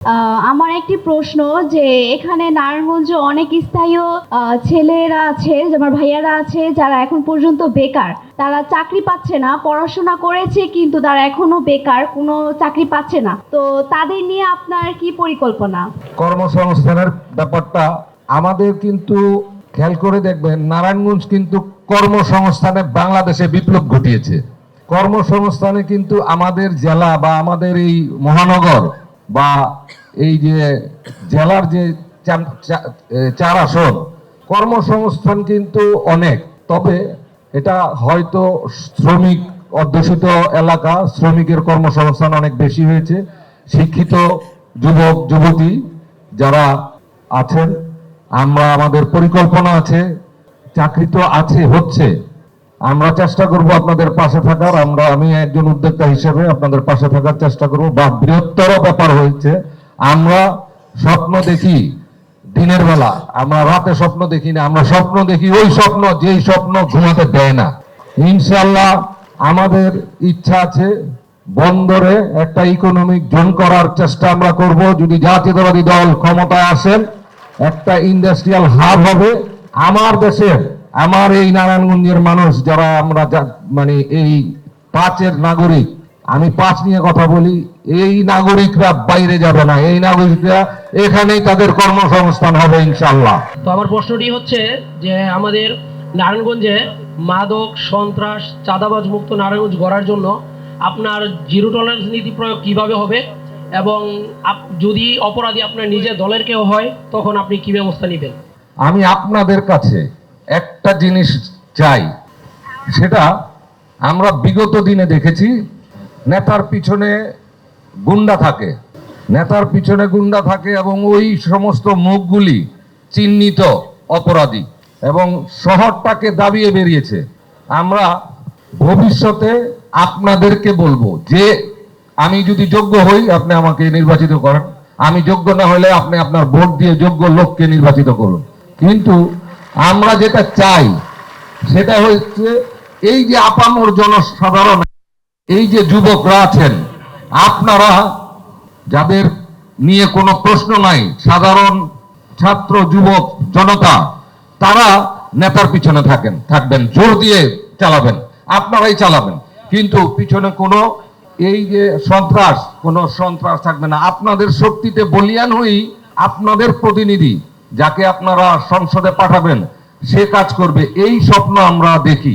আমার একটি প্রশ্ন যে এখানে নারায়ণগঞ্জে অনেক স্থায়ী ছেলেরা আছে, আমার ভাইয়ারা আছে যারা এখন পর্যন্ত বেকার, তারা চাকরি পাচ্ছে না, পড়াশোনা করেছে কিন্তু তারা এখনো বেকার, কোনো চাকরি পাচ্ছে না। তো তাদের নিয়ে আপনার কি পরিকল্পনা? কর্মসংস্থানের ব্যাপারটা আমাদের কিন্তু খেয়াল করে দেখবেন, নারায়ণগঞ্জ কিন্তু কর্মসংস্থানে বাংলাদেশে বিপ্লব ঘটিয়েছে। কর্মসংস্থানে কিন্তু আমাদের জেলা বা আমাদের এই মহানগর বা এই যে জেলার যে 4 আসন, কর্মসংস্থান কিন্তু অনেক। তবে এটা হয়তো শ্রমিক অধ্যুষিত এলাকা, শ্রমিকের কর্মসংস্থান অনেক বেশি হয়েছে। শিক্ষিত যুবক যুবতী যারা আছেন, আমাদের পরিকল্পনা আছে, চাকরি তো আছে, হচ্ছে। আমরা চেষ্টা করব আপনাদের পাশে থাকার। আমি একজন উদ্যোক্তা হিসেবে আপনাদের পাশে থাকার চেষ্টা করব। বা বৃহত্তর ব্যাপার হয়েছে, আমরা স্বপ্ন দেখি দিনের বেলা, আমরা রাতে স্বপ্ন দেখি না। আমরা স্বপ্ন দেখি ওই স্বপ্ন যেই স্বপ্ন ঘুমাতে দেয় না। ইনশাআল্লাহ আমাদের ইচ্ছা আছে বন্দরে একটা ইকোনমিক জোন করার চেষ্টা আমরা করব। যদি জাতীয়তাবাদী দল ক্ষমতায় আসেন, একটা ইন্ডাস্ট্রিয়াল হাব হবে আমার দেশের। আমার এই নারায়ণগঞ্জের মানুষ যারা আমরা মানে এই 5-এর নাগরিক, আমি 5 নিয়ে কথা বলি, এই নাগরিকরা বাইরে যাবে না, এই নাগরিকরা এখানেই তাদের কর্মসংস্থান হবে ইনশাআল্লাহ। তো আমার প্রশ্নটি হচ্ছে যে আমাদের নারায়ণগঞ্জে মাদক, সন্ত্রাস, চাঁদাবাজ মুক্ত নারায়ণগঞ্জ গড়ার জন্য আপনার জিরো টলারেন্স নীতি প্রয়োগ কিভাবে হবে, এবং যদি অপরাধী আপনার নিজের দলের কেউ হয় তখন আপনি কি ব্যবস্থা নেবেন? আমি আপনাদের কাছে একটা জিনিস চাই, সেটা আমরা বিগত দিনে দেখেছি, নেতার পিছনে গুন্ডা থাকে, নেতার পিছনে গুন্ডা থাকে এবং ওই সমস্ত মুখগুলি চিহ্নিত অপরাধী এবং শহরটাকে দাবিয়ে বেরিয়েছে। আমরা ভবিষ্যতে আপনাদেরকে বলবো যে আমি যদি যোগ্য হই আপনি আমাকে নির্বাচিত করেন, আমি যোগ্য না হলে আপনি আপনার ভোট দিয়ে যোগ্য লোককে নির্বাচিত করুন। কিন্তু আমরা যেটা চাই সেটা হচ্ছে এই যে আপামর জনসাধারণ, এই যে যুবকরা আছেন, আপনারা যাদের নিয়ে কোনো প্রশ্ন নাই, সাধারণ ছাত্র যুবক জনতা, তারা নেতার পিছনে থাকবেন, জোর দিয়ে চালাবেন, আপনারাই চালাবেন। কিন্তু পিছনে কোনো এই যে কোনো সন্ত্রাস থাকবে না। আপনাদের শক্তিতে বলিয়ান হই আপনাদের প্রতিনিধি যাকে আপনারা সংসদে পাঠাবেন, সে কাজ করবে, এই স্বপ্ন আমরা দেখি।